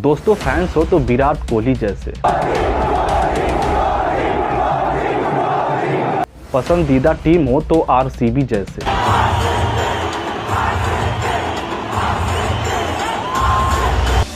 दोस्तों फैंस हो तो विराट कोहली जैसे, पसंदीदा टीम हो तो आरसीबी जैसे,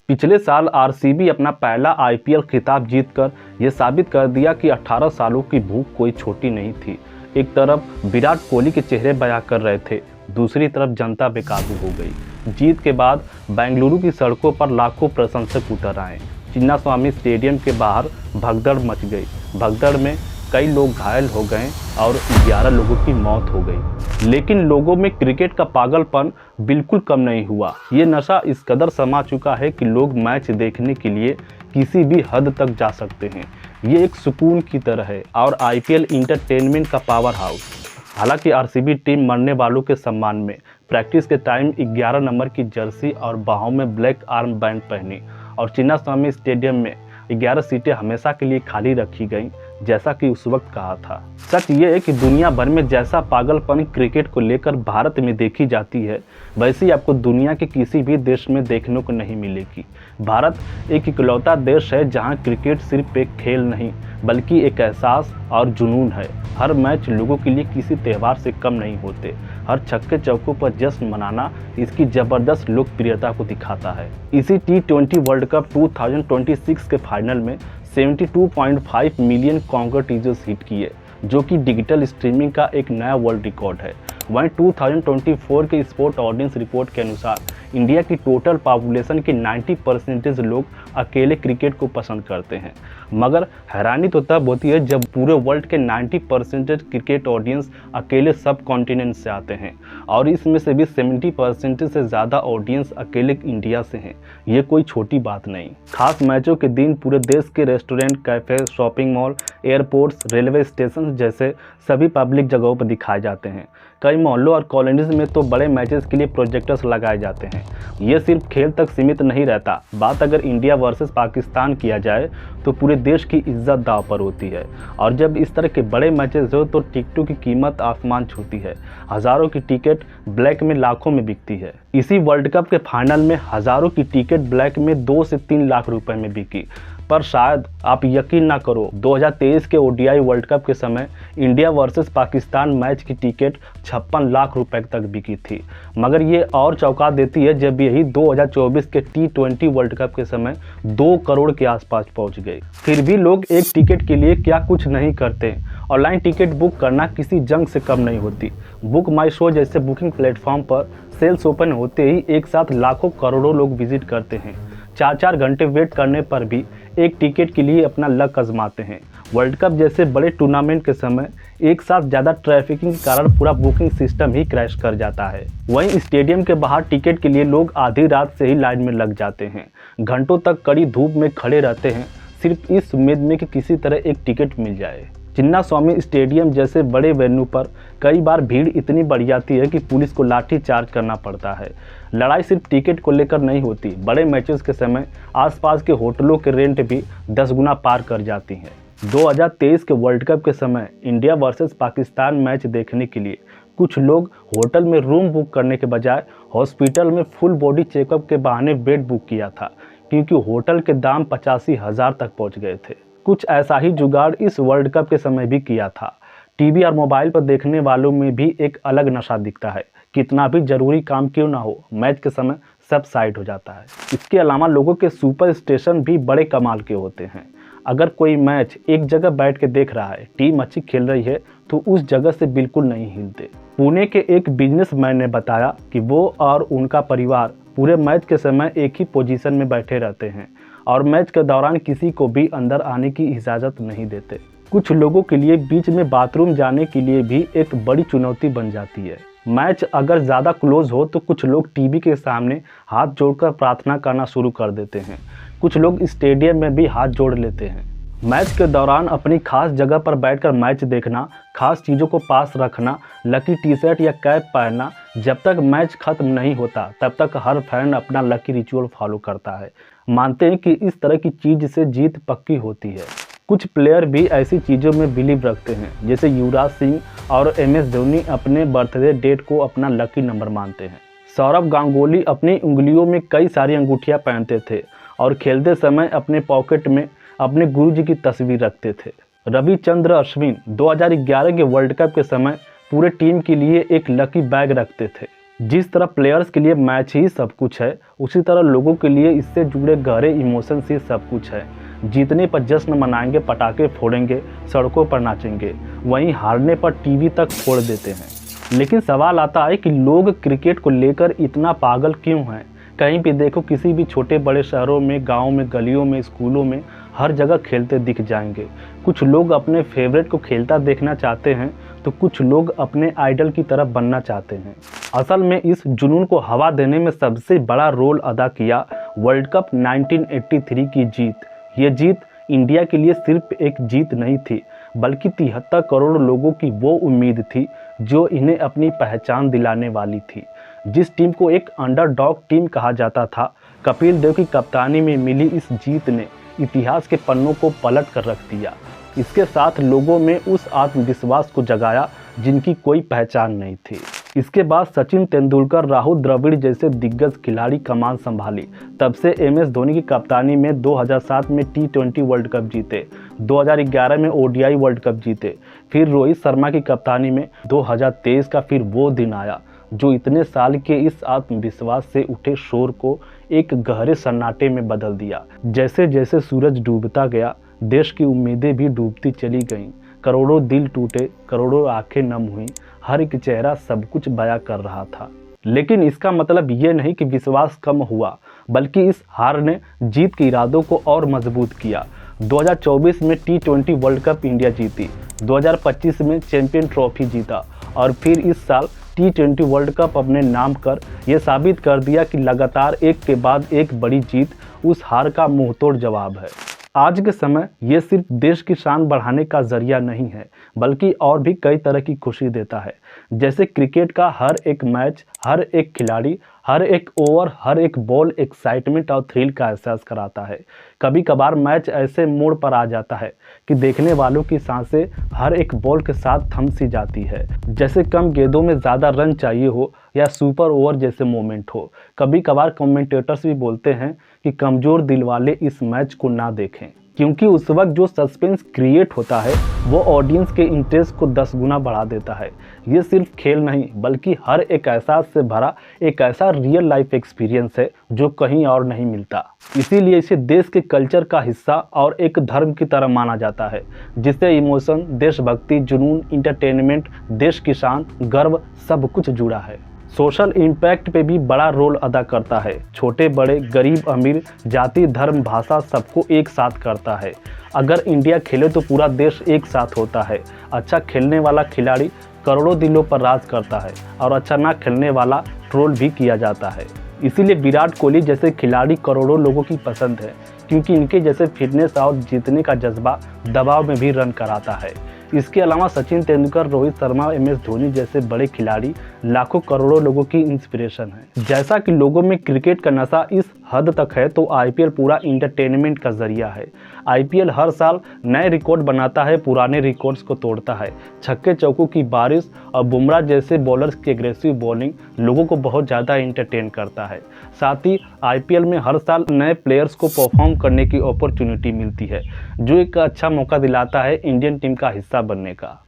पिछले साल आरसीबी अपना पहला आईपीएल खिताब जीतकर यह साबित कर दिया कि 18 सालों की भूख कोई छोटी नहीं थी। एक तरफ विराट कोहली के चेहरे बयां कर रहे थे, दूसरी तरफ जनता बेकाबू हो गई। जीत के बाद बेंगलुरु की सड़कों पर लाखों प्रशंसक उतर आए। चिन्नास्वामी स्टेडियम के बाहर भगदड़ मच गई। भगदड़ में कई लोग घायल हो गए और 11 लोगों की मौत हो गई। लेकिन लोगों में क्रिकेट का पागलपन बिल्कुल कम नहीं हुआ। ये नशा इस कदर समा चुका है कि लोग मैच देखने के लिए किसी भी हद तक जा सकते हैं। ये एक सुकून की तरह है और आईपीएल इंटरटेनमेंट का पावर हाउस। हालांकि आरसीबी टीम मरने वालों के सम्मान में प्रैक्टिस के टाइम 11 नंबर की जर्सी और बाहों में ब्लैक आर्म बैंड पहनी और चिन्नास्वामी स्टेडियम में 11 सीटें हमेशा के लिए खाली रखी गईं, जैसा कि उस वक्त कहा था। सच ये है कि दुनिया भर में जैसा पागलपन क्रिकेट को लेकर भारत में देखी जाती है, वैसी आपको दुनिया के किसी भी देश में देखने को नहीं मिलेगी। भारत एक इकलौता देश है जहां क्रिकेट सिर्फ एक खेल नहीं बल्कि एक एहसास और जुनून है। हर मैच लोगों के लिए किसी त्यौहार से कम नहीं होते। हर छक्के चौकों पर जश्न मनाना इसकी जबरदस्त लोकप्रियता को दिखाता है। इसी T20 वर्ल्ड कप 2026 के फाइनल में 72.5 मिलियन कांग्रेचुलेशंस हिट किए, जो कि डिजिटल स्ट्रीमिंग का एक नया वर्ल्ड रिकॉर्ड है। वहीं 2024 के स्पोर्ट ऑडियंस रिपोर्ट के अनुसार इंडिया की टोटल पॉपुलेशन के 90% लोग अकेले क्रिकेट को पसंद करते हैं। मगर हैरानी तो तब होती है जब पूरे वर्ल्ड के 90% क्रिकेट ऑडियंस अकेले सब कॉन्टिनेंट से आते हैं और इसमें से भी 70% से ज़्यादा ऑडियंस अकेले इंडिया से हैं। ये कोई छोटी बात नहीं। खास मैचों के दिन पूरे देश के restaurant, cafe, shopping mall, airports, railway station जैसे सभी पब्लिक जगहों पर दिखाए जाते हैं। कई मोहल्लों और कॉलोनीज में तो बड़े मैचेस के लिए प्रोजेक्टर्स लगाए जाते हैं। ये सिर्फ खेल तक सीमित नहीं रहता। बात अगर इंडिया वर्सेस पाकिस्तान किया जाए तो पूरे देश की इज्जत दांव पर होती है। और जब इस तरह के बड़े मैचेस हो तो टिकटों की कीमत आसमान छूती है। हज़ारों की टिकट ब्लैक में लाखों में बिकती है। इसी वर्ल्ड कप के फाइनल में हज़ारों की टिकट ब्लैक में 2 से 3 लाख रुपए में बिकी। पर शायद आप यकीन ना करो, 2023 के ओडीआई वर्ल्ड कप के समय इंडिया वर्सेस पाकिस्तान मैच की टिकट 56 लाख रुपए तक बिकी थी। मगर ये और चौंका देती है जब यही 2024 के T20 वर्ल्ड कप के समय 2 करोड़ के आसपास पहुंच गई। फिर भी लोग एक टिकट के लिए क्या कुछ नहीं करते। ऑनलाइन टिकट बुक करना किसी जंग से कम नहीं होती। बुक माई शो जैसे बुकिंग प्लेटफॉर्म पर सेल्स ओपन होते ही एक साथ लाखों करोड़ों लोग विजिट करते हैं। 4-4 घंटे वेट करने पर भी एक टिकट के लिए अपना लक आजमाते हैं। वर्ल्ड कप जैसे बड़े टूर्नामेंट के समय एक साथ ज़्यादा ट्रैफिकिंग के कारण पूरा बुकिंग सिस्टम ही क्रैश कर जाता है। वहीं स्टेडियम के बाहर टिकट के लिए लोग आधी रात से ही लाइन में लग जाते हैं। घंटों तक कड़ी धूप में खड़े रहते हैं, सिर्फ इस उम्मीद में कि किसी तरह एक टिकट मिल जाए। चिन्नास्वामी स्टेडियम जैसे बड़े वेन्यू पर कई बार भीड़ इतनी बढ़ जाती है कि पुलिस को लाठी चार्ज करना पड़ता है। लड़ाई सिर्फ टिकट को लेकर नहीं होती, बड़े मैचेस के समय आसपास के होटलों के रेंट भी 10 गुना पार कर जाती हैं। 2023 के वर्ल्ड कप के समय इंडिया वर्सेस पाकिस्तान मैच देखने के लिए कुछ लोग होटल में रूम बुक करने के बजाय हॉस्पिटल में फुल बॉडी चेकअप के बहाने बेड बुक किया था, क्योंकि होटल के दाम 85,000 तक पहुँच गए थे। कुछ ऐसा ही जुगाड़ इस वर्ल्ड कप के समय भी किया था। टीवी और मोबाइल पर देखने वालों में भी एक अलग नशा दिखता है। कितना भी जरूरी काम क्यों ना हो, मैच के समय सब साइड हो जाता है। इसके अलावा लोगों के सुपर स्टेशन भी बड़े कमाल के होते हैं। अगर कोई मैच एक जगह बैठ के देख रहा है, टीम अच्छी खेल रही है, तो उस जगह से बिल्कुल नहीं हिलते। पुणे के एक बिजनेसमैन ने बताया कि वो और उनका परिवार पूरे मैच के समय एक ही पोजीशन में बैठे रहते हैं और मैच के दौरान किसी को भी अंदर आने की इजाज़त नहीं देते। कुछ लोगों के लिए बीच में बाथरूम जाने के लिए भी एक बड़ी चुनौती बन जाती है। मैच अगर ज़्यादा क्लोज हो तो कुछ लोग टीवी के सामने हाथ जोड़कर प्रार्थना करना शुरू कर देते हैं। कुछ लोग स्टेडियम में भी हाथ जोड़ लेते हैं। मैच के दौरान अपनी खास जगह पर बैठकर मैच देखना, खास चीज़ों को पास रखना, लकी टी शर्ट या कैप पहनना, जब तक मैच खत्म नहीं होता तब तक हर फैन अपना लकी रिचुअल फॉलो करता है। मानते हैं कि इस तरह की चीज़ से जीत पक्की होती है। कुछ प्लेयर भी ऐसी चीज़ों में बिलीव रखते हैं, जैसे युवराज सिंह और MS धोनी अपने बर्थडे डेट को अपना लकी नंबर मानते हैं। सौरव गांगुली अपनी उंगलियों में कई सारी अंगूठियां पहनते थे और खेलते समय अपने पॉकेट में अपने गुरुजी की तस्वीर रखते थे। रविचंद्र अश्विन 2011 के वर्ल्ड कप के समय पूरे टीम के लिए एक लकी बैग रखते थे। जिस तरह प्लेयर्स के लिए मैच ही सब कुछ है, उसी तरह लोगों के लिए इससे जुड़े गहरे इमोशंस ही सब कुछ है। जीतने पर जश्न मनाएंगे, पटाखे फोड़ेंगे, सड़कों पर नाचेंगे, वहीं हारने पर टीवी तक फोड़ देते हैं। लेकिन सवाल आता है कि लोग क्रिकेट को लेकर इतना पागल क्यों हैं? कहीं भी देखो, किसी भी छोटे बड़े शहरों में, गाँव में, गलियों में, स्कूलों में, हर जगह खेलते दिख जाएंगे। कुछ लोग अपने फेवरेट को खेलता देखना चाहते हैं, तो कुछ लोग अपने आइडल की तरफ बनना चाहते हैं। असल में इस जुनून को हवा देने में सबसे बड़ा रोल अदा किया वर्ल्ड कप 1983 की जीत। ये जीत इंडिया के लिए सिर्फ एक जीत नहीं थी, बल्कि 73 करोड़ लोगों की वो उम्मीद थी जो इन्हें अपनी पहचान दिलाने वाली थी। जिस टीम को एक अंडरडॉग टीम कहा जाता था, कपिल देव की कप्तानी में मिली इस जीत ने इतिहास के पन्नों को पलट कर रख दिया। इसके साथ लोगों में उस आत्मविश्वास को जगाया जिनकी कोई पहचान नहीं थी। इसके बाद सचिन तेंदुलकर, राहुल द्रविड़ जैसे दिग्गज खिलाड़ी कमान संभाली। तब से MS धोनी की कप्तानी में 2007 में T20 वर्ल्ड कप जीते, 2011 में ODI वर्ल्ड कप जीते। फिर रोहित शर्मा की कप्तानी में 2023 का फिर वो दिन आया जो इतने साल के इस आत्मविश्वास से उठे शोर को एक गहरे सन्नाटे में बदल दिया। जैसे जैसे सूरज डूबता गया, देश की उम्मीदें भी डूबती चली गईं। करोड़ों दिल टूटे, करोड़ों आंखें नम हुईं, हर एक चेहरा सब कुछ बयां कर रहा था। लेकिन इसका मतलब ये नहीं कि विश्वास कम हुआ, बल्कि इस हार ने जीत के इरादों को और मजबूत किया। 2024 में T20 वर्ल्ड कप इंडिया जीती, 2025 में चैंपियन ट्रॉफी जीता और फिर इस साल T20 वर्ल्ड कप अपने नाम कर यह साबित कर दिया कि लगातार एक के बाद एक बड़ी जीत उस हार का मुंहतोड़ जवाब है। आज के समय ये सिर्फ देश की शान बढ़ाने का जरिया नहीं है, बल्कि और भी कई तरह की खुशी देता है। जैसे क्रिकेट का हर एक मैच, हर एक खिलाड़ी, हर एक ओवर, हर एक बॉल एक्साइटमेंट और थ्रिल का एहसास कराता है। कभी कभार मैच ऐसे मोड़ पर आ जाता है कि देखने वालों की सांसें हर एक बॉल के साथ थम सी जाती है, जैसे कम गेंदों में ज़्यादा रन चाहिए हो या सुपर ओवर जैसे मोमेंट हो। कभी कभार कमेंटेटर्स भी बोलते हैं कि कमज़ोर दिल वाले इस मैच को ना देखें, क्योंकि उस वक्त जो सस्पेंस क्रिएट होता है वो ऑडियंस के इंटरेस्ट को 10 गुना बढ़ा देता है। ये सिर्फ खेल नहीं, बल्कि हर एक एहसास से भरा एक ऐसा रियल लाइफ एक्सपीरियंस है जो कहीं और नहीं मिलता। इसीलिए इसे देश के कल्चर का हिस्सा और एक धर्म की तरह माना जाता है, जिससे इमोशन, देशभक्ति, जुनून, इंटरटेनमेंट, देश की शान, गर्व सब कुछ जुड़ा है। सोशल इम्पैक्ट पे भी बड़ा रोल अदा करता है। छोटे बड़े, गरीब अमीर, जाति, धर्म, भाषा सबको एक साथ करता है। अगर इंडिया खेले तो पूरा देश एक साथ होता है। अच्छा खेलने वाला खिलाड़ी करोड़ों दिलों पर राज करता है और अच्छा ना खेलने वाला ट्रोल भी किया जाता है। इसीलिए विराट कोहली जैसे खिलाड़ी करोड़ों लोगों की पसंद है, क्योंकि इनके जैसे फिटनेस और जीतने का जज्बा दबाव में भी रन कराता है। इसके अलावा सचिन तेंदुलकर, रोहित शर्मा, MS धोनी जैसे बड़े खिलाड़ी लाखों करोड़ों लोगों की इंस्पिरेशन है। जैसा कि लोगों में क्रिकेट का नशा इस हद तक है, तो IPL पूरा इंटरटेनमेंट का जरिया है। IPL हर साल नए रिकॉर्ड बनाता है, पुराने रिकॉर्ड्स को तोड़ता है। छक्के चौकों की बारिश और बुमराह जैसे बॉलर्स की एग्रेसिव बॉलिंग लोगों को बहुत ज़्यादा इंटरटेन करता है। साथ ही IPL में हर साल नए प्लेयर्स को परफॉर्म करने की अपॉर्चुनिटी मिलती है, जो एक अच्छा मौका दिलाता है इंडियन टीम का हिस्सा बनने का।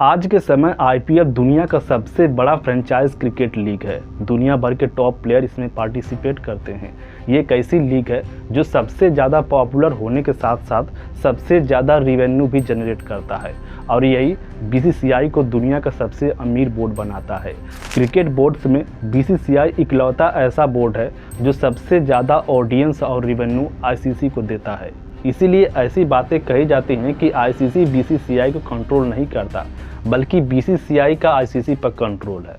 आज के समय IPL दुनिया का सबसे बड़ा फ्रेंचाइज क्रिकेट लीग है। दुनिया भर के टॉप प्लेयर इसमें पार्टिसिपेट करते हैं। ये एक ऐसी लीग है जो सबसे ज़्यादा पॉपुलर होने के साथ साथ सबसे ज़्यादा रिवेन्यू भी जनरेट करता है, और यही BCCI को दुनिया का सबसे अमीर बोर्ड बनाता है। क्रिकेट बोर्ड्स में BCCI इकलौता ऐसा बोर्ड है जो सबसे ज़्यादा ऑडियंस और रिवेन्यू ICC को देता है। इसीलिए ऐसी बातें कही जाती हैं कि ICC BCCI को कंट्रोल नहीं करता, बल्कि BCCI का ICC पर कंट्रोल है।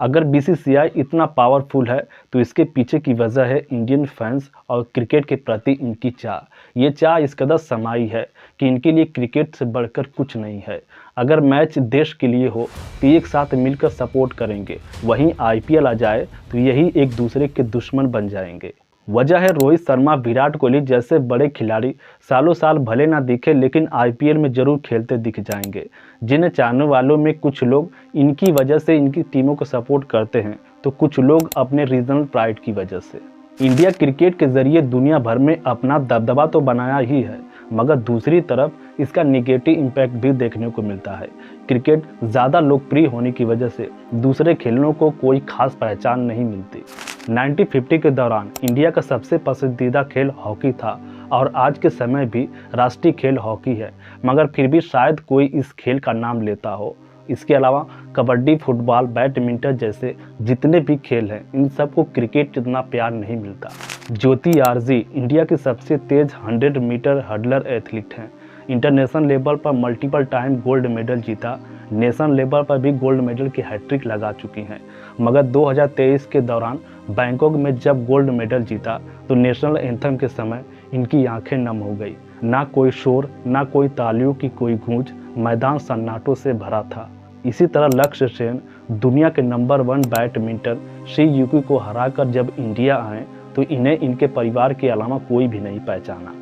अगर BCCI इतना पावरफुल है तो इसके पीछे की वजह है इंडियन फैंस और क्रिकेट के प्रति इनकी चाह। ये चाह इस कदर समाई है कि इनके लिए क्रिकेट से बढ़कर कुछ नहीं है। अगर मैच देश के लिए हो तो एक साथ मिलकर सपोर्ट करेंगे, वहीं IPL आ जाए तो यही एक दूसरे के दुश्मन बन जाएंगे। वजह है रोहित शर्मा, विराट कोहली जैसे बड़े खिलाड़ी सालों साल भले ना दिखे, लेकिन IPL में जरूर खेलते दिख जाएंगे। जिन्हें चाहने वालों में कुछ लोग इनकी वजह से इनकी टीमों को सपोर्ट करते हैं, तो कुछ लोग अपने रीजनल प्राइड की वजह से। इंडिया क्रिकेट के जरिए दुनिया भर में अपना दबदबा तो बनाया ही है, मगर दूसरी तरफ इसका निगेटिव इम्पैक्ट भी देखने को मिलता है। क्रिकेट ज़्यादा लोकप्रिय होने की वजह से दूसरे खेलों को कोई खास पहचान नहीं मिलती। 1950 के दौरान इंडिया का सबसे पसंदीदा खेल हॉकी था और आज के समय भी राष्ट्रीय खेल हॉकी है, मगर फिर भी शायद कोई इस खेल का नाम लेता हो। इसके अलावा कबड्डी, फुटबॉल, बैडमिंटन जैसे जितने भी खेल हैं, इन सबको क्रिकेट जितना प्यार नहीं मिलता। ज्योति आरजी इंडिया की सबसे तेज 100 मीटर हर्डलर एथलीट हैं। इंटरनेशनल लेवल पर मल्टीपल टाइम गोल्ड मेडल जीता, नेशनल लेवल पर भी गोल्ड मेडल की हैट्रिक लगा चुकी हैं। मगर 2023 के दौरान बैंकॉक में जब गोल्ड मेडल जीता तो नेशनल एंथम के समय इनकी आंखें नम हो गई। ना कोई शोर, ना कोई तालियों की कोई गूंज, मैदान सन्नाटों से भरा था। इसी तरह लक्ष्य सेन दुनिया के नंबर 1 बैडमिंटन शी युकी को हराकर जब इंडिया आए तो इन्हें इनके परिवार के अलावा कोई भी नहीं पहचाना।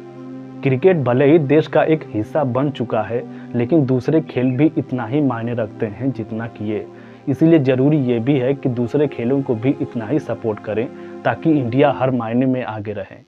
क्रिकेट भले ही देश का एक हिस्सा बन चुका है, लेकिन दूसरे खेल भी इतना ही मायने रखते हैं जितना कि ये। इसीलिए ज़रूरी ये भी है कि दूसरे खेलों को भी इतना ही सपोर्ट करें ताकि इंडिया हर मायने में आगे रहे।